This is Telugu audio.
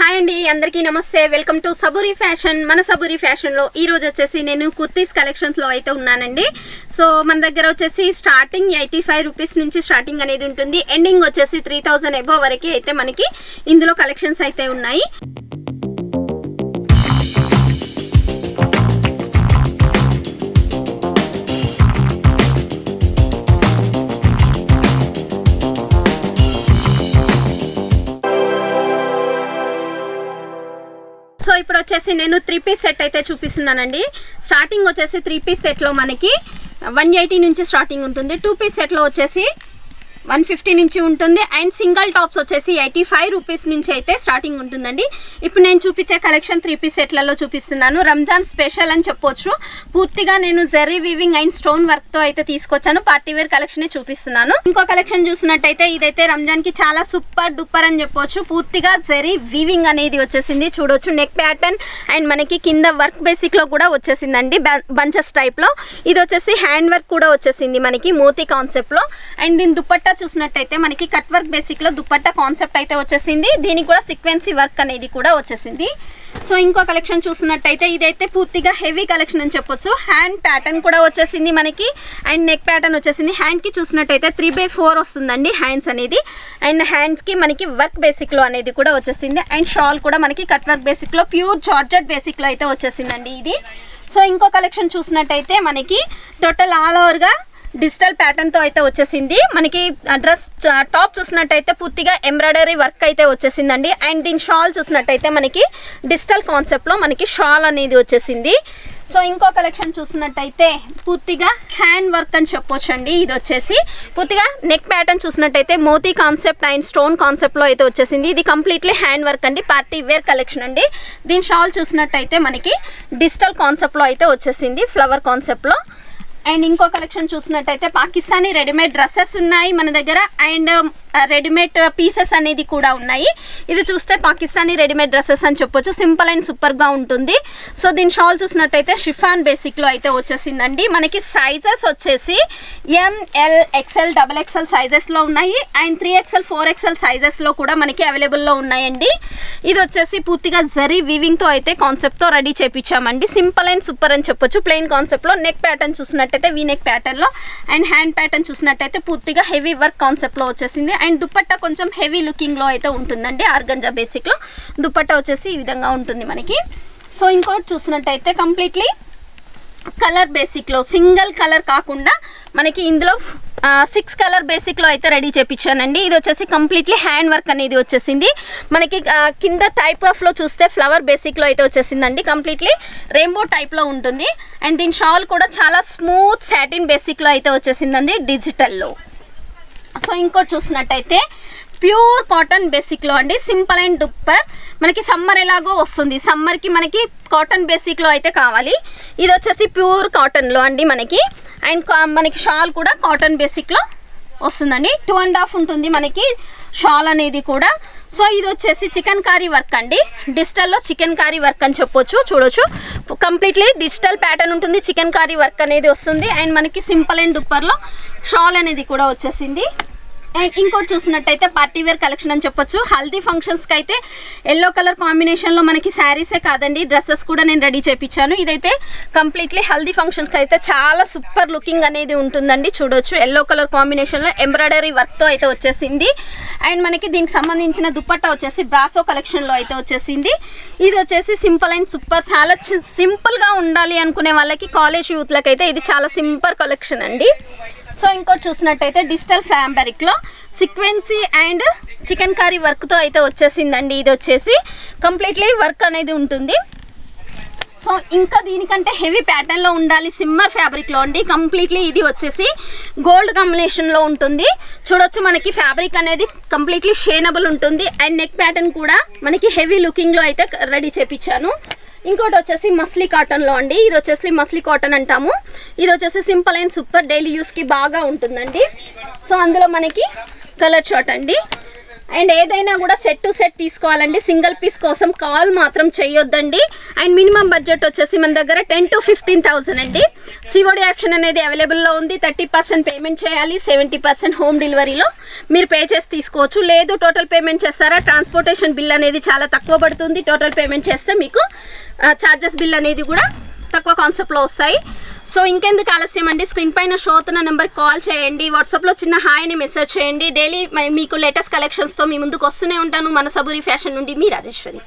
హాయ్ అండి, అందరికీ నమస్తే. Welcome to Saburi fashion. మన సబూరి ఫ్యాషన్లో ఈరోజు వచ్చేసి నేను కుర్తీస్ కలెక్షన్స్లో అయితే ఉన్నానండి. సో మన దగ్గర వచ్చేసి స్టార్టింగ్ 85 రూపీస్ నుంచి స్టార్టింగ్ అనేది ఉంటుంది. ఎండింగ్ వచ్చేసి 3000 అబోవ్ వరకు అయితే మనకి ఇందులో కలెక్షన్స్ అయితే ఉన్నాయి. సో ఇప్పుడు వచ్చేసి నేను 3 పీస్ సెట్ అయితే చూపిస్తున్నానండి. స్టార్టింగ్ వచ్చేసి 3 పీస్ సెట్లో మనకి 180 నుంచి స్టార్టింగ్ ఉంటుంది. 2 పీస్ సెట్లో వచ్చేసి 150 నుంచి ఉంటుంది. అండ్ సింగిల్ టాప్స్ వచ్చేసి 85 రూపీస్ నుంచి అయితే స్టార్టింగ్ ఉంటుందండి. ఇప్పుడు నేను చూపించే కలెక్షన్ 3 పీస్ సెట్లలో చూపిస్తున్నాను. రంజాన్ స్పెషల్ అని చెప్పొచ్చు. పూర్తిగా నేను జెర్రీ వీవింగ్ అండ్ స్టోన్ వర్క్తో అయితే తీసుకొచ్చాను. పార్టీ వేర్ కలెక్షనే చూపిస్తున్నాను. ఇంకో కలెక్షన్ చూసినట్టయితే ఇదైతే రంజాన్కి చాలా సూపర్ డూపర్ అని చెప్పొచ్చు. పూర్తిగా జెర్రీ వీవింగ్ అనేది వచ్చేసింది. చూడొచ్చు నెక్ ప్యాటర్న్ అండ్ మనకి కింద వర్క్ బేసిక్లో కూడా వచ్చేసిందండి, బంచెస్ టైప్లో. ఇది వచ్చేసి హ్యాండ్ వర్క్ కూడా వచ్చేసింది మనకి మోతీ కాన్సెప్ట్లో. అండ్ దీని దుపట్టా చూసినట్టయితే మనకి కట్ వర్క్ బేసిక్ లో దుపట్టా కాన్సెప్ట్ అయితే వచ్చేసింది. దీనికి కూడా సీక్వెన్సీ వర్క్ అనేది కూడా వచ్చేసింది. సో ఇంకో కలెక్షన్ చూసినట్టయితే ఇదైతే పూర్తిగా హెవీ కలెక్షన్ అని చెప్పొచ్చు. హ్యాండ్ ప్యాటర్న్ కూడా వచ్చేసింది మనకి అండ్ నెక్ ప్యాటర్న్ వచ్చేసింది. హ్యాండ్ కి చూసినట్టయితే 3/4 వస్తుందండి హ్యాండ్స్ అనేది. అండ్ హ్యాండ్స్ కి మనకి వర్క్ బేసిక్ లో అనేది కూడా వచ్చేసింది. అండ్ షాల్ కూడా మనకి కట్ వర్క్ బేసిక్ లో ప్యూర్ జార్జెట్ బేసిక్ లో అయితే వచ్చేసిందండి ఇది. సో ఇంకో కలెక్షన్ చూసినట్టయితే మనకి టోటల్ ఆల్ ఓవర్ గా డిజిటల్ ప్యాటర్న్ తో అయితే వచ్చేసింది. మనకి డ్రెస్ టాప్ చూసినట్టయితే పూర్తిగా ఎంబ్రాయిడరీ వర్క్ అయితే వచ్చేసిందండి. అండ్ దీని షాల్ చూసినట్టయితే మనకి డిజిటల్ కాన్సెప్ట్ లో మనకి షాల్ అనేది వచ్చేసింది. సో ఇంకో కలెక్షన్ చూసినట్టయితే పూర్తిగా హ్యాండ్ వర్క్ అని చెప్పొచ్చు అండి. ఇది వచ్చేసి పూర్తిగా నెక్ ప్యాటర్న్ చూసినట్టయితే మోతీ కాన్సెప్ట్ అండ్ స్టోన్ కాన్సెప్ట్లో అయితే వచ్చేసింది. ఇది కంప్లీట్లీ హ్యాండ్ వర్క్ అండి, పార్టీ వేర్ కలెక్షన్ అండి. దీని షాల్ చూసినట్టయితే మనకి డిజిటల్ కాన్సెప్ట్లో అయితే వచ్చేసింది, ఫ్లవర్ కాన్సెప్ట్లో. అండ్ ఇంకో కలెక్షన్ చూసినట్టయితే పాకిస్తానీ రెడీమేడ్ డ్రెస్సెస్ ఉన్నాయి మన దగ్గర. అండ్ రెడీమేడ్ పీసెస్ అనేది కూడా ఉన్నాయి. ఇది చూస్తే పాకిస్తానీ రెడీమేడ్ డ్రెస్సెస్ అని చెప్పొచ్చు. సింపుల్ అండ్ సూపర్గా ఉంటుంది. సో దీని షాల్ చూసినట్టయితే షిఫాన్ బేసిక్లో అయితే వచ్చేసిందండి. మనకి సైజెస్ వచ్చేసి ML XL XXL సైజెస్లో ఉన్నాయి. అండ్ 3XL 4XL సైజెస్లో కూడా మనకి అవైలబుల్లో ఉన్నాయండి. ఇది వచ్చేసి పూర్తిగా జరీ వీవింగ్తో అయితే కాన్సెప్ట్తో రెడీ చేయించామండి. సింపుల్ అండ్ సూపర్ అని చెప్పొచ్చు. ప్లెయిన్ కాన్సెప్ట్లో నెక్ ప్యాటర్న్ చూసినట్టయితే వీ నెక్ ప్యాటర్న్లో అండ్ హ్యాండ్ ప్యాటర్న్ చూసినట్టయితే పూర్తిగా హెవీ వర్క్ కాన్సెప్ట్లో వచ్చేసింది. అండ్ దుపట్టా కొంచెం హెవీ లుకింగ్లో అయితే ఉంటుందండి. ఆర్గంజా బేసిక్లో దుపట్టా వచ్చేసి ఈ విధంగా ఉంటుంది మనకి. సో ఇంకోటి చూసినట్టయితే కంప్లీట్లీ కలర్ బేసిక్లో సింగిల్ కలర్ కాకుండా మనకి ఇందులో 6 కలర్ బేసిక్లో అయితే రెడీ చేయించానండి. ఇది వచ్చేసి కంప్లీట్లీ హ్యాండ్ వర్క్ అనేది వచ్చేసింది. మనకి కింద టైప్ ఆఫ్లో చూస్తే ఫ్లవర్ బేసిక్లో అయితే వచ్చేసిందండి. కంప్లీట్లీ రెయిన్బో టైప్లో ఉంటుంది. అండ్ దీని షాల్ కూడా చాలా స్మూత్ సాటిన్ బేసిక్లో అయితే వచ్చేసిందండి డిజిటల్లో. సో ఇంకోటి చూసినట్టయితే ప్యూర్ కాటన్ బేసిక్లో అండి, సింపుల్ అండ్ డూపర్. మనకి సమ్మర్ ఎలాగో వస్తుంది, సమ్మర్కి మనకి కాటన్ బేసిక్లో అయితే కావాలి. ఇది వచ్చేసి ప్యూర్ కాటన్లో అండి మనకి. అండ్ మనకి షాల్ కూడా కాటన్ బేసిక్లో వస్తుందండి. 2.5 ఉంటుంది మనకి షాల్ అనేది కూడా. సో ఇది వచ్చేసి చికెన్ కారీ వర్క్ అండి, డిజిటల్లో చికెన్ కారీ వర్క్ అని చెప్పొచ్చు. చూడొచ్చు కంప్లీట్లీ డిజిటల్ ప్యాటర్న్ ఉంటుంది, చికెన్ కారీ వర్క్ అనేది వస్తుంది. అండ్ మనకి సింపుల్ అండ్ డూపర్లో షాల్ అనేది కూడా వచ్చేసింది. అండ్ ఇంకోటి చూసినట్టయితే పార్టీ వేర్ కలెక్షన్ అని చెప్పొచ్చు. హల్దీ ఫంక్షన్స్కి అయితే ఎల్లో కలర్ కాంబినేషన్లో మనకి శారీసే కాదండి, డ్రెస్సెస్ కూడా నేను రెడీ చేయించాను. ఇదైతే కంప్లీట్లీ హల్దీ ఫంక్షన్స్కి అయితే చాలా సూపర్ లుకింగ్ అనేది ఉంటుందండి. చూడొచ్చు ఎల్లో కలర్ కాంబినేషన్లో ఎంబ్రాయిడరీ వర్క్తో అయితే వచ్చేసింది. అండ్ మనకి దీనికి సంబంధించిన దుపట్టా వచ్చేసి బ్రాసో కలెక్షన్లో అయితే వచ్చేసింది. ఇది వచ్చేసి సింపుల్ అండ్ సూపర్, చాలా సింపుల్గా ఉండాలి అనుకునే వాళ్ళకి, కాలేజ్ యూత్లకి అయితే ఇది చాలా సింపుల్ కలెక్షన్ అండి. సో ఇంకోటి చూసినట్టయితే డిజిటల్ ఫ్యాబ్రిక్లో సీక్వెన్సీ అండ్ చికెన్ కర్రీ వర్క్తో అయితే వచ్చేసిందండి. ఇది వచ్చేసి కంప్లీట్లీ వర్క్ అనేది ఉంటుంది. సో ఇంకా దీనికంటే హెవీ ప్యాటర్న్లో ఉండాలి, సిమ్మర్ ఫ్యాబ్రిక్లో అండి. కంప్లీట్లీ ఇది వచ్చేసి గోల్డ్ కాంబినేషన్లో ఉంటుంది. చూడొచ్చు మనకి ఫ్యాబ్రిక్ అనేది కంప్లీట్లీ షేనబుల్ ఉంటుంది. అండ్ నెక్ ప్యాటర్న్ కూడా మనకి హెవీ లుకింగ్లో అయితే రెడీ చేయించాను. ఇంకోటి వచ్చేసి మస్లీ కాటన్లో అండి. ఇది వచ్చేసి మస్లీ కాటన్ అంటాము. ఇది వచ్చేసి సింపుల్ అండ్ సూపర్ డైలీ యూస్కి బాగా ఉంటుందండి. సో అందులో మనకి కలర్ షార్ట్ అండి. అండ్ ఏదైనా కూడా సెట్ టు సెట్ తీసుకోవాలండి, సింగిల్ పీస్ కోసం కాల్ మాత్రం చేయొద్దండి. అండ్ మినిమం బడ్జెట్ వచ్చేసి మన దగ్గర 10 to 15,000 అండి. సిఓడి ఆప్షన్ అనేది అవైలబుల్లో ఉంది. 30% పేమెంట్ చేయాలి, 70% హోమ్ డెలివరీలో మీరు పే చేసి తీసుకోవచ్చు. లేదు టోటల్ పేమెంట్ చేస్తారా, ట్రాన్స్పోర్టేషన్ బిల్ అనేది చాలా తక్కువ పడుతుంది. టోటల్ పేమెంట్ చేస్తే మీకు ఛార్జెస్ బిల్ అనేది కూడా తక్కువ కాన్సెప్ట్లో వస్తాయి. సో ఇంకెందుకు ఆలస్యం అండి, స్క్రీన్ పైన షో అవుతున్న నెంబర్కి కాల్ చేయండి, వాట్సాప్లో చిన్న హాయ్ అని మెసేజ్ చేయండి. డైలీ మీకు లేటెస్ట్ కలెక్షన్స్తో మీ ముందుకు వస్తూనే ఉంటాను. మన సబూరి ఫ్యాషన్ నుండి మీ రాజేశ్వరి.